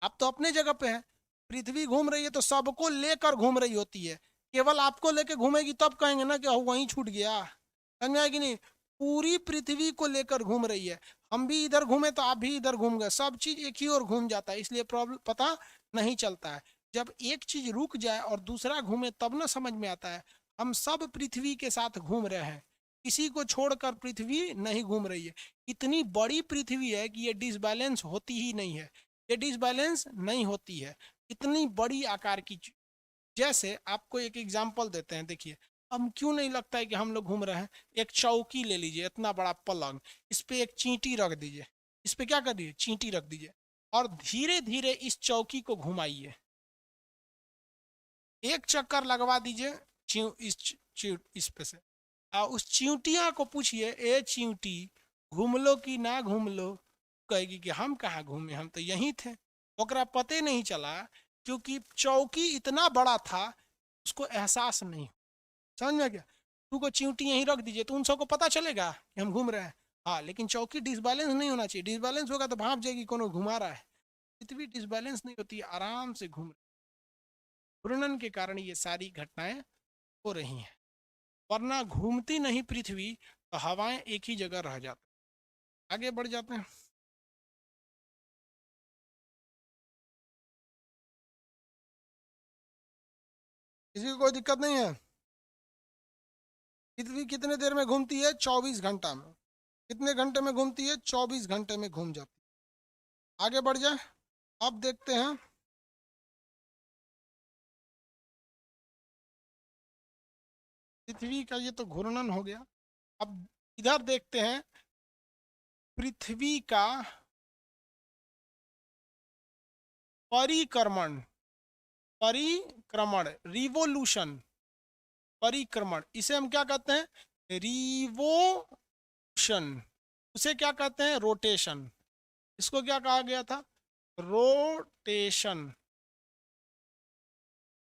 आप तो अपने जगह पे हैं। पृथ्वी घूम रही है तो सबको लेकर घूम रही होती है। केवल आपको लेकर घूमेगी तब कहेंगे ना कि वहीं छूट गया। समझ में आया कि नहीं? पूरी पृथ्वी को लेकर घूम रही है। हम भी इधर घूमे तो आप भी इधर घूम गए, सब चीज एक ही ओर घूम जाता है, इसलिए प्रॉब्लम पता नहीं चलता है। जब एक चीज रुक जाए और दूसरा घूमे तब ना समझ में आता है। हम सब पृथ्वी के साथ घूम रहे हैं, किसी को छोड़कर पृथ्वी नहीं घूम रही है। इतनी बड़ी पृथ्वी है कि ये डिसबैलेंस होती ही नहीं है, ये डिसबैलेंस नहीं होती है। इतनी बड़ी आकार की जैसे आपको एक एग्जांपल देते हैं, देखिए हम क्यों नहीं लगता है कि हम लोग घूम रहे हैं? एक चौकी ले लीजिए, इतना बड़ा पलंग, इस पे एक चींटी रख दीजिए, इस पे क्या कर दीजिए? चींटी रख दीजिए, और धीरे धीरे इस चौकी को घुमाइए, एक चक्कर लगवा दीजिए इस पे से। उस चींटिया को पूछिए, ए चींटी घूम लो कि ना घूम लो, कहेगी कि हम कहाँ घूमे, हम तो यहीं थे। ओकरा पते नहीं चला, क्योंकि चौकी इतना बड़ा था, उसको एहसास नहीं। समझ में गया? तू को चींटी यहीं रख दीजिए तो उन सबको पता चलेगा कि हम घूम रहे हैं। हाँ, लेकिन चौकी डिसबैलेंस नहीं होना चाहिए। डिसबैलेंस होगा तो भाप जाएगी कोनो घुमा रहा है। इतनी डिसबैलेंस नहीं होती, आराम से घूम रही। घूर्णन के कारण ये सारी घटनाएं हो रही हैं, वरना घूमती नहीं पृथ्वी तो हवाएं एक ही जगह रह जाती। आगे बढ़ जाते हैं। किसी को कोई दिक्कत नहीं है? पृथ्वी कितने देर में घूमती है? 24 घंटा में। कितने घंटे में घूमती है? 24 घंटे में घूम जाती है। आगे बढ़ जाए, अब देखते हैं पृथ्वी का, ये तो घूर्णन हो गया। अब इधर देखते हैं पृथ्वी का परिक्रमण। परिक्रमण, रिवोल्यूशन, परिक्रमण, इसे हम क्या कहते हैं? रिवोल्यूशन। उसे क्या कहते हैं? रोटेशन। इसको क्या कहा गया था? रोटेशन।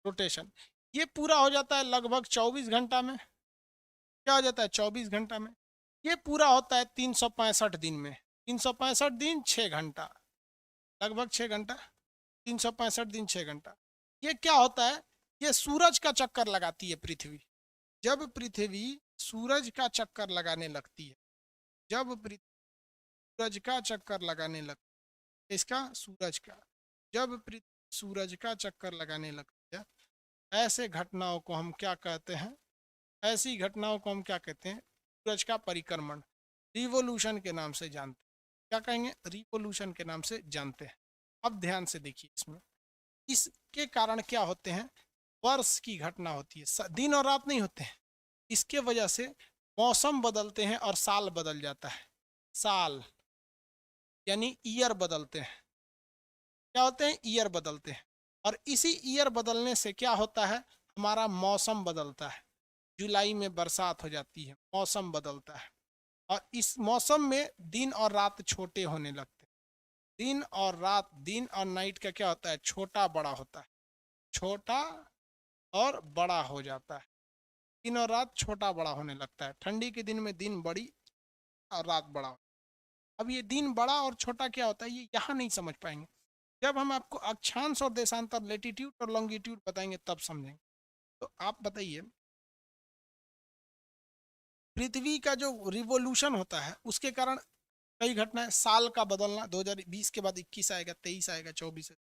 रोटेशन। ये पूरा हो जाता है लगभग 24 घंटा में। क्या हो जाता है? 24 घंटा में। ये पूरा होता है 365 दिन में। 365 दिन 6 घंटा, लगभग 6 घंटा। 365 दिन 6 घंटा। ये क्या होता है? ये सूरज का चक्कर लगाती है पृथ्वी। जब पृथ्वी सूरज का चक्कर लगाने लगती है, जब पृथ्वी सूरज का चक्कर लगाने लगती है, इसका सूरज का, जब पृथ्वी सूरज का चक्कर लगाने लगती है, ऐसे घटनाओं को हम क्या कहते हैं? ऐसी घटनाओं को हम क्या कहते हैं? सूरज का परिक्रमण, रिवोल्यूशन के नाम से जानते हैं। क्या कहेंगे? रिवोल्यूशन के नाम से जानते हैं। अब ध्यान से देखिए, इसमें इसके कारण क्या होते हैं? वर्ष की घटना होती है, दिन और रात नहीं होते हैं। इसके वजह से मौसम बदलते हैं और साल बदल जाता है। साल यानी ईयर बदलते हैं। क्या होते हैं? ईयर बदलते हैं। और इसी ईयर बदलने से क्या होता है? हमारा मौसम बदलता है। जुलाई में बरसात हो जाती है, मौसम बदलता है। और इस मौसम में दिन और रात छोटे होने लगते हैं। दिन और रात, दिन और नाइट का क्या होता है? छोटा बड़ा होता है, छोटा और बड़ा हो जाता है। दिन और रात छोटा बड़ा होने लगता है। ठंडी के दिन में दिन बड़ी और रात बड़ा। अब ये दिन बड़ा और छोटा क्या होता है, ये यहाँ नहीं समझ पाएंगे। जब हम आपको अक्षांश और देशांतर, लेटीट्यूड और लॉन्गिट्यूड बताएंगे तब समझेंगे। तो आप बताइए, पृथ्वी का जो रिवोल्यूशन होता है उसके कारण कई घटनाएं, साल का बदलना, 2020 के बाद 21 आएगा, 23 आएगा, 24।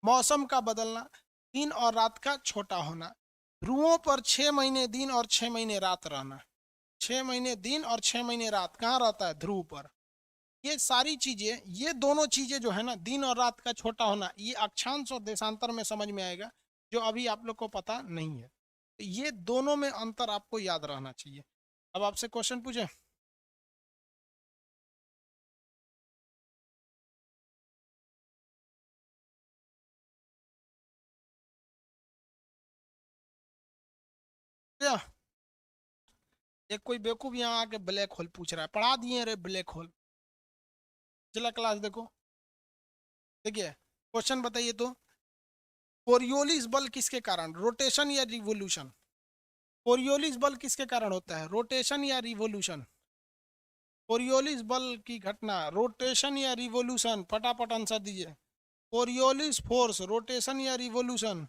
मौसम का बदलना, दिन और रात का छोटा होना, ध्रुवों पर 6 महीने दिन और 6 महीने रात रहना। 6 महीने दिन और 6 महीने रात कहाँ रहता है? ध्रुव पर। ये सारी चीजें, ये दोनों चीजें जो है ना, दिन और रात का छोटा होना, ये अक्षांश और देशांतर में समझ में आएगा, जो अभी आप लोग को पता नहीं है। ये दोनों में अंतर आपको याद रहना चाहिए। अब आपसे क्वेश्चन पूछे? क्या? एक कोई बेवकूफ यहाँ आके ब्लैक होल पूछ रहा है, पढ़ा दिए रे ब्लैक होल। चला क्लास देखो, देखिए क्वेश्चन बताइए तो, कोरियोलिस बल किसके कारण? रोटेशन या रिवोल्यूशन? कोरियोलिस बल किसके कारण होता है? रोटेशन या रिवोल्यूशन? कोरियोलिस बल की घटना रोटेशन या रिवोल्यूशन? फटाफट आंसर दीजिए। कोरियोलिस फोर्स रोटेशन या रिवोल्यूशन?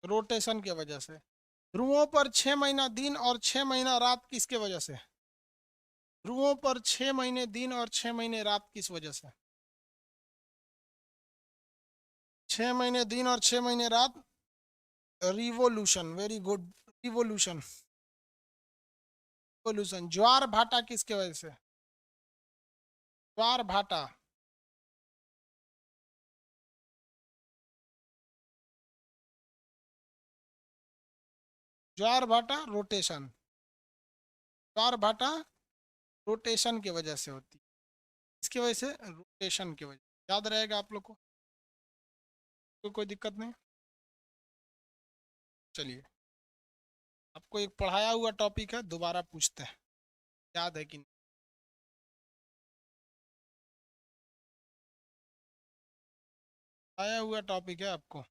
रोटेशन के वजह से। ध्रुवों पर 6 महीना दिन और 6 महीना रात किसके वजह से? ध्रुवों पर 6 महीने दिन और 6 महीने रात किस वजह से? 6 महीने दिन और 6 महीने रात, revolution, very good, revolution. Revolution. ज्वार भाटा किसके वजह से? ज्वार भाटा, ज्वार भाटा रोटेशन, ज्वार भाटा रोटेशन की वजह से होती है। इसकी वजह से, रोटेशन की वजह, याद रहेगा आप लोग को, कोई दिक्कत नहीं। चलिए, आपको एक पढ़ाया हुआ टॉपिक है, दोबारा पूछते हैं, याद है कि नहीं? पढ़ाया हुआ टॉपिक है आपको।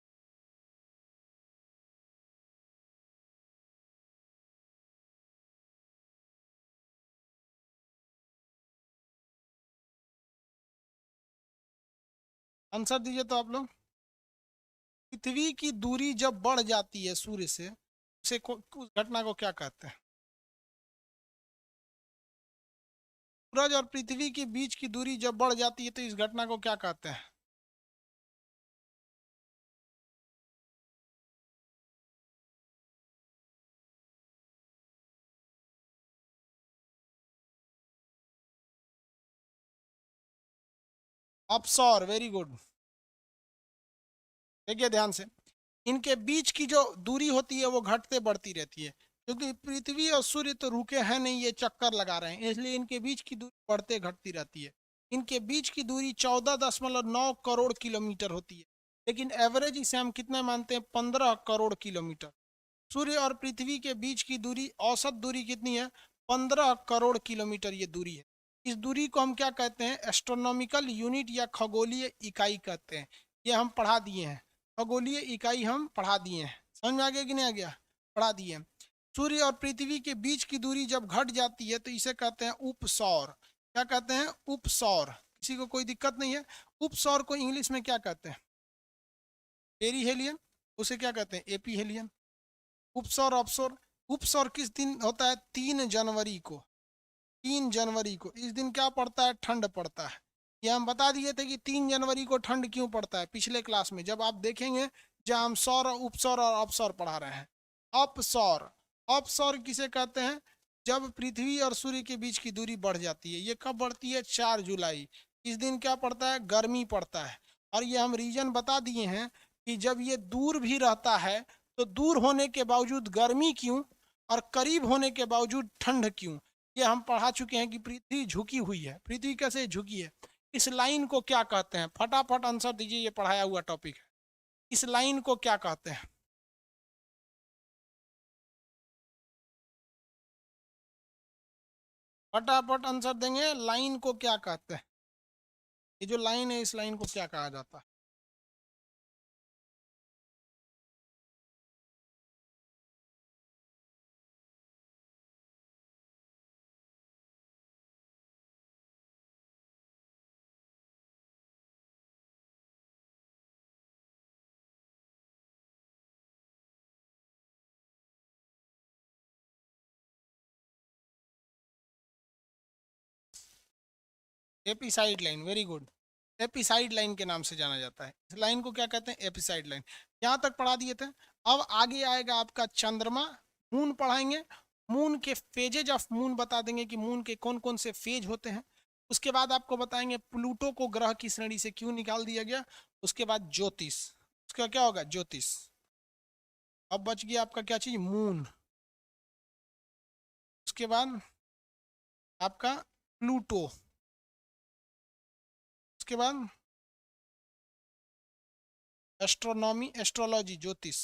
आंसर दीजिए तो आप लोग। पृथ्वी की दूरी जब बढ़ जाती है सूर्य से, उसे उस घटना को क्या कहते हैं? सूरज और पृथ्वी के बीच की दूरी जब बढ़ जाती है तो इस घटना को क्या कहते हैं? अपसौर, वेरी गुड। देखिए ध्यान से, इनके बीच की जो दूरी होती है वो घटते बढ़ती रहती है, क्योंकि पृथ्वी और सूर्य तो रुके हैं नहीं, ये चक्कर लगा रहे हैं, इसलिए इनके बीच की दूरी बढ़ते घटती रहती है। इनके बीच की दूरी 14.9 करोड़ किलोमीटर होती है, लेकिन एवरेज इसे हम कितना मानते हैं? 15 करोड़ किलोमीटर। सूर्य और पृथ्वी के बीच की दूरी, औसत दूरी कितनी है? 15 करोड़ किलोमीटर ये दूरी है। इस दूरी को हम क्या कहते हैं? एस्ट्रोनॉमिकल यूनिट या खगोलीय इकाई कहते हैं। ये हम पढ़ा दिए हैं, खगोलीय इकाई हम पढ़ा दिए हैं। समझ में आ गया कि नहीं आ गया? पढ़ा दिए हैं। सूर्य और पृथ्वी के बीच की दूरी जब घट जाती है तो इसे कहते हैं उपसौर। क्या कहते हैं? उपसौर। किसी को कोई दिक्कत नहीं है? उपसौर को इंग्लिश में क्या कहते हैं? पेरीहेलियन। उसे क्या कहते हैं? एपीहेलियन। उपसौर, अपसौर। उपसौर किस दिन होता है? 3 जनवरी को। 3 जनवरी को इस दिन क्या पड़ता है? ठंड पड़ता है। ये हम बता दिए थे कि 3 जनवरी को ठंड क्यों पड़ता है पिछले क्लास में, जब आप देखेंगे जब हम सौर, उपसौर और अपसौर पढ़ा रहे हैं। अपसौर, अपसौर किसे कहते हैं? जब पृथ्वी और सूर्य के बीच की दूरी बढ़ जाती है। ये कब बढ़ती है? 4 जुलाई। इस दिन क्या पड़ता है? गर्मी पड़ता है। और ये हम रीजन बता दिए हैं कि जब ये दूर भी रहता है तो दूर होने के बावजूद गर्मी क्यों, और करीब होने के बावजूद ठंड क्यों। ये हम पढ़ा चुके हैं कि पृथ्वी झुकी हुई है। पृथ्वी कैसे झुकी है? इस लाइन को क्या कहते हैं? फटाफट आंसर दीजिए, ये पढ़ाया हुआ टॉपिक है। इस लाइन को क्या कहते हैं? फटाफट आंसर देंगे। लाइन को क्या कहते हैं? ये जो लाइन है, इस लाइन को क्या कहा जाता है? एपिसाइड लाइन, वेरी गुड। एपिसाइड लाइन के नाम से जाना जाता है। इस लाइन को क्या कहते हैं? एपिसाइड लाइन। यहाँ तक पढ़ा दिए थे। अब आगे आएगा आपका चंद्रमा, मून पढ़ाएंगे। मून के फेजेज ऑफ मून बता देंगे कि मून के कौन कौन से फेज होते हैं। उसके बाद आपको बताएंगे प्लूटो को ग्रह की श्रेणी से क्यों निकाल दिया गया। उसके बाद ज्योतिष, उसका क्या होगा? ज्योतिष। अब बच गया आपका क्या चीज? मून। उसके बाद आपका प्लूटो। उसके बाद एस्ट्रोनॉमी, एस्ट्रोलॉजी, ज्योतिष।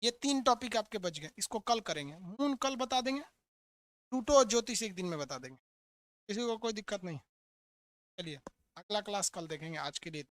ये 3 टॉपिक आपके बच गए, इसको कल करेंगे। मून कल बता देंगे, प्लूटो और ज्योतिष एक दिन में बता देंगे। किसी को कोई दिक्कत नहीं? चलिए, अगला क्लास कल देखेंगे। आज के लिए